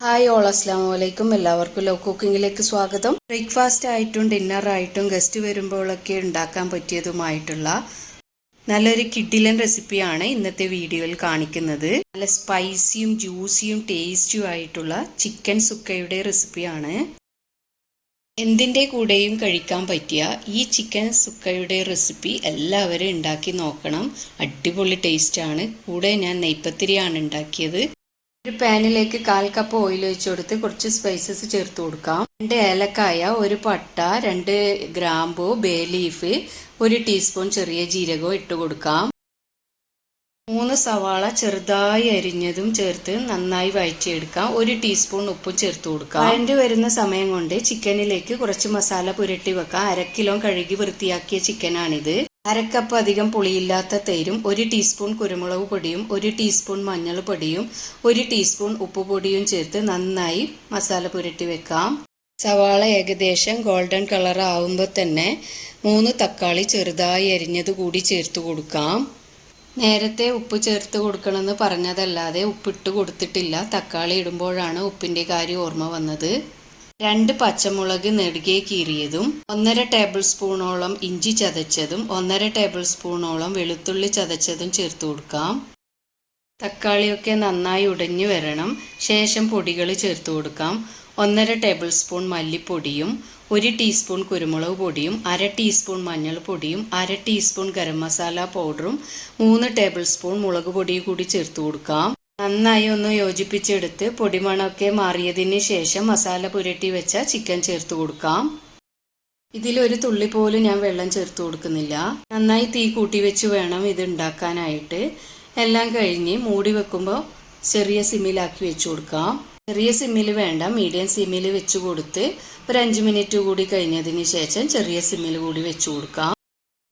Hi all, അസ്സാം വലൈക്കും. എല്ലാവർക്കും ലോ കുക്കിങ്ങിലേക്ക് സ്വാഗതം. ബ്രേക്ക്ഫാസ്റ്റ് ആയിട്ടും ഡിന്നറായിട്ടും ഗസ്റ്റ് വരുമ്പോഴൊക്കെ ഉണ്ടാക്കാൻ പറ്റിയതുമായിട്ടുള്ള നല്ലൊരു കിഡിലൻ റെസിപ്പിയാണ് ഇന്നത്തെ വീഡിയോയിൽ കാണിക്കുന്നത്. നല്ല സ്പൈസിയും ജ്യൂസിയും ടേസ്റ്റിയും ആയിട്ടുള്ള ചിക്കൻ സുക്കയുടെ റെസിപ്പിയാണ്. എന്തിൻ്റെ കൂടെയും കഴിക്കാൻ പറ്റിയ ഈ ചിക്കൻ സുക്കയുടെ റെസിപ്പി എല്ലാവരും ഉണ്ടാക്കി നോക്കണം. അടിപൊളി ടേസ്റ്റാണ്. കൂടെ ഞാൻ നെയ്പത്തിരിയാണ് ഉണ്ടാക്കിയത്. ഒരു പാനിലേക്ക് 1/4 കപ്പ് ഓയിൽ ഒഴിച്ചു കൊടുത്ത് കുറച്ച് സ്പൈസസ് ചേർത്ത് കൊടുക്കാം. 2 ഏലക്കായ, 1 പട്ട, 2 ഗ്രാമ്പു, ബേ ലീഫ്, 1 ടീസ്പൂൺ ചെറിയ ജീരകവും ഇട്ട് കൊടുക്കാം. 3 സവാള ചെറുതായി അരിഞ്ഞതും ചേർത്ത് നന്നായി വഴറ്റിയെടുക്കാം. 1 ടീസ്പൂൺ ഉപ്പും ചേർത്ത് കൊടുക്കാം. വഴണ്ടി വരുന്ന സമയം കൊണ്ട് ചിക്കനിലേക്ക് കുറച്ച് മസാല പുരട്ടി വെക്കാം. 1/2 കിലോ കഴുകി വൃത്തിയാക്കിയ ചിക്കനാണിത്. 1/2 കപ്പ് അധികം പുളിയില്ലാത്ത തൈരും, 1 ടീസ്പൂൺ കുരുമുളക് പൊടിയും, 1 ടീസ്പൂൺ മഞ്ഞൾ പൊടിയും, 1 ടീസ്പൂൺ ഉപ്പ് പൊടിയും ചേർത്ത് നന്നായി മസാല പുരട്ടി വെക്കാം. സവാള ഏകദേശം ഗോൾഡൻ കളർ ആവുമ്പോൾ തന്നെ 3 തക്കാളി ചെറുതായി അരിഞ്ഞത് കൂടി ചേർത്ത് കൊടുക്കാം. നേരത്തെ ഉപ്പ് ചേർത്ത് കൊടുക്കണമെന്ന് പറഞ്ഞതല്ലാതെ ഉപ്പിട്ട് കൊടുത്തിട്ടില്ല. തക്കാളി ഇടുമ്പോഴാണ് ഉപ്പിൻ്റെ കാര്യം ഓർമ്മ വന്നത്. 2 പച്ചമുളക് നെടുകെ കീറിയതും, 1/2 ടേബിൾ സ്പൂണോളം ഇഞ്ചി ചതച്ചതും, 1/2 ടേബിൾ സ്പൂണോളം വെളുത്തുള്ളി ചതച്ചതും ചേർത്ത് കൊടുക്കാം. തക്കാളിയൊക്കെ നന്നായി ഉടഞ്ഞു വരണം. ശേഷം പൊടികൾ ചേർത്ത് കൊടുക്കാം. 1/2 ടേബിൾ സ്പൂൺ മല്ലിപ്പൊടിയും, 1 ടീസ്പൂൺ കുരുമുളക് പൊടിയും, 1/2 ടീസ്പൂൺ മഞ്ഞൾപ്പൊടിയും, 1/2 ടീസ്പൂൺ ഗരം മസാല പൗഡറും, 3 ടേബിൾ സ്പൂൺ മുളക് പൊടിയും കൂടി ചേർത്ത് കൊടുക്കാം. നന്നായി ഒന്ന് യോജിപ്പിച്ചെടുത്ത് പൊടിമണമൊക്കെ മാറിയതിന് ശേഷം മസാല പുരട്ടി വെച്ച ചിക്കൻ ചേർത്ത് കൊടുക്കാം. ഇതിലൊരു തുള്ളി പോലും ഞാൻ വെള്ളം ചേർത്ത് കൊടുക്കുന്നില്ല. നന്നായി തീ കൂട്ടി വെച്ച് വേണം ഇത് ഉണ്ടാക്കാനായിട്ട്. എല്ലാം കഴിഞ്ഞ് മൂടി വെക്കുമ്പോൾ ചെറിയ സിമ്മിലാക്കി വെച്ച് കൊടുക്കാം. ചെറിയ സിമ്മിൽ വേണ്ട, മീഡിയം സിമ്മിൽ വെച്ച് കൊടുത്ത് ഒരു 5 മിനിറ്റ് കൂടി കഴിഞ്ഞതിന് ശേഷം ചെറിയ സിമ്മിൽ കൂടി വെച്ച് കൊടുക്കാം.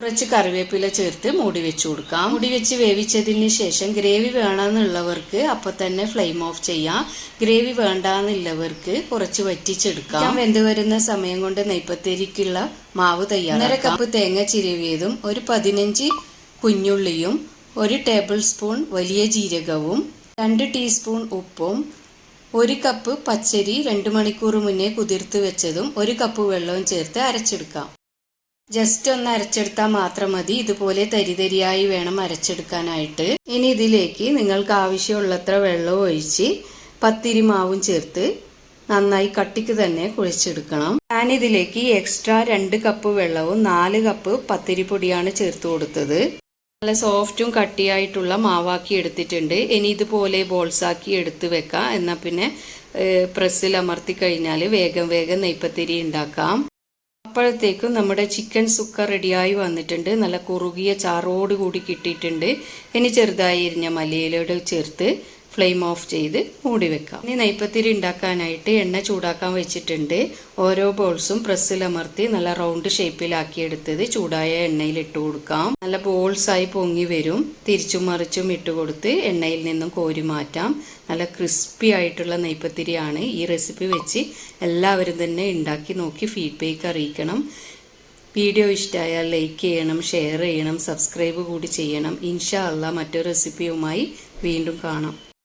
കുറച്ച് കറിവേപ്പില ചേർത്ത് മൂടി വെച്ച് കൊടുക്കാം. മൂടി വെച്ച് വേവിച്ചതിന് ശേഷം ഗ്രേവി വേണമെന്നുള്ളവർക്ക് അപ്പം തന്നെ ഫ്ലെയിം ഓഫ് ചെയ്യാം. ഗ്രേവി വേണ്ടാന്നുള്ളവർക്ക് കുറച്ച് വറ്റിച്ചെടുക്കാം. വെന്ത് വരുന്ന സമയം കൊണ്ട് നെയ്പത്തിരിക്കുള്ള മാവ് തയ്യാറാക്കാം. 1/2 കപ്പ് തേങ്ങ ചിരവിയതും, ഒരു 15 കുഞ്ഞുള്ളിയും, 1 ടേബിൾ സ്പൂൺ വലിയ ജീരകവും, 2 ടീസ്പൂൺ ഉപ്പും, 1 കപ്പ് പച്ചരി 2 മണിക്കൂർ മുന്നേ കുതിർത്ത് വെച്ചതും, 1 കപ്പ് വെള്ളവും ചേർത്ത് അരച്ചെടുക്കാം. ജസ്റ്റ് ഒന്ന് അരച്ചെടുത്താൽ മാത്രം മതി. ഇതുപോലെ തരിതരിയായി വേണം അരച്ചെടുക്കാനായിട്ട്. ഇനി ഇതിലേക്ക് നിങ്ങൾക്ക് ആവശ്യമുള്ളത്ര വെള്ളവും ഒഴിച്ച് പത്തിരി മാവും ചേർത്ത് നന്നായി കട്ടിക്ക് തന്നെ കുഴച്ചെടുക്കണം. ഞാനിതിലേക്ക് എക്സ്ട്രാ 2 കപ്പ് വെള്ളവും 4 കപ്പ് പത്തിരിപ്പൊടിയാണ് ചേർത്ത് കൊടുത്തത്. നല്ല സോഫ്റ്റും കട്ടിയായിട്ടുള്ള മാവാക്കി എടുത്തിട്ടുണ്ട്. ഇനി ഇതുപോലെ ബോൾസാക്കി എടുത്ത് വെക്കാം. എന്നാൽ പിന്നെ പ്രസ്സിൽ അമർത്തി കഴിഞ്ഞാൽ വേഗം നെയ്പത്തിരി ഉണ്ടാക്കാം. അപ്പോഴത്തേക്കും നമ്മുടെ ചിക്കൻ സുക്ക റെഡിയായി വന്നിട്ടുണ്ട്. നല്ല കുറുകിയ ചാറോട് കൂടി കിട്ടിയിട്ടുണ്ട്. ഇനി ചെറുതായി എരിഞ്ഞ മല്ലിയിലയോട് ചേർത്ത് ഫ്ലെയിം ഓഫ് ചെയ്ത് മൂടി വെക്കാം. ഇനി നെയ്പത്തിരി ഉണ്ടാക്കാനായിട്ട് എണ്ണ ചൂടാക്കാൻ വെച്ചിട്ടുണ്ട്. ഓരോ ബോൾസും പ്രസ്സിലമർത്തി നല്ല റൗണ്ട് ഷേപ്പിലാക്കി എടുത്തത് ചൂടായ എണ്ണയിൽ ഇട്ട് കൊടുക്കാം. നല്ല ബോൾസായി പൊങ്ങി വരും. തിരിച്ചും മറിച്ചും ഇട്ട് കൊടുത്ത് എണ്ണയിൽ നിന്നും കോരി മാറ്റാം. നല്ല ക്രിസ്പി ആയിട്ടുള്ള നെയ്പത്തിരിയാണ്. ഈ റെസിപ്പി വെച്ച് എല്ലാവരും തന്നെ ഉണ്ടാക്കി നോക്കി ഫീഡ്ബാക്ക് അറിയിക്കണം. വീഡിയോ ഇഷ്ടമായാൽ ലൈക്ക് ചെയ്യണം, ഷെയർ ചെയ്യണം, സബ്സ്ക്രൈബ് കൂടി ചെയ്യണം. ഇൻഷാ അല്ലാഹ് മറ്റൊരു റെസിപ്പിയുമായി വീണ്ടും കാണാം.